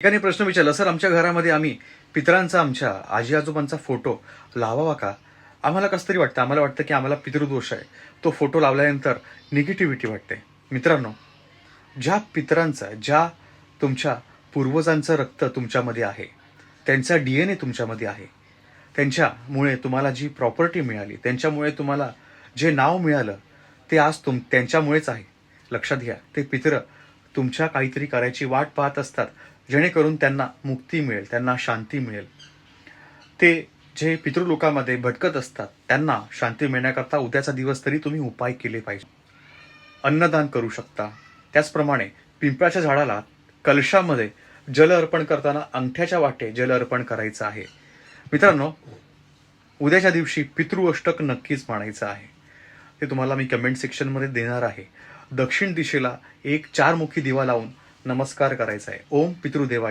एकाने प्रश्न विचारला, सर आमच्या घरामध्ये आम्ही पितरांचा आमच्या आजी आजोबांचा फोटो लावावा का? आम्हाला कसं तरी वाटतं, आम्हाला वाटतं की आम्हाला पितृदोष आहे. तो फोटो लावल्यानंतर निगेटिव्हिटी वाटते. मित्रांनो, ज्या पितरांचा, ज्या तुमच्या पूर्वजांचं रक्त तुमच्यामध्ये आहे, त्यांचा DNA तुमच्यामध्ये आहे, त्यांच्यामुळे तुम्हाला जी प्रॉपर्टी मिळाली, त्यांच्यामुळे तुम्हाला जे नाव मिळालं, ते आज त्यांच्यामुळेच आहे. लक्षात घ्या, ते पितरं तुमच्या काहीतरी करायची वाट पाहत असतात, जेणेकरून त्यांना मुक्ती मिळेल, त्यांना शांती मिळेल. ते जे पितृलोकामध्ये भटकत असतात, त्यांना शांती मिळण्याकरता उद्याचा दिवस तरी तुम्ही उपाय केले पाहिजे. अन्नदान करू शकता. त्याचप्रमाणे पिंपळाच्या झाडाला कलशामध्ये जल अर्पण करताना अंगठ्याच्या वाटे जल अर्पण करायचं आहे. मित्रांनो, उद्याच्या दिवशी पितृअष्टक नक्कीच म्हणायचं आहे. ते तुम्हाला मी कमेंट सेक्शनमध्ये देणार आहे. दक्षिण दिशेला एक 4 मुखी दिवा लावून नमस्कार करायचा आहे. ओम पितृदेवाय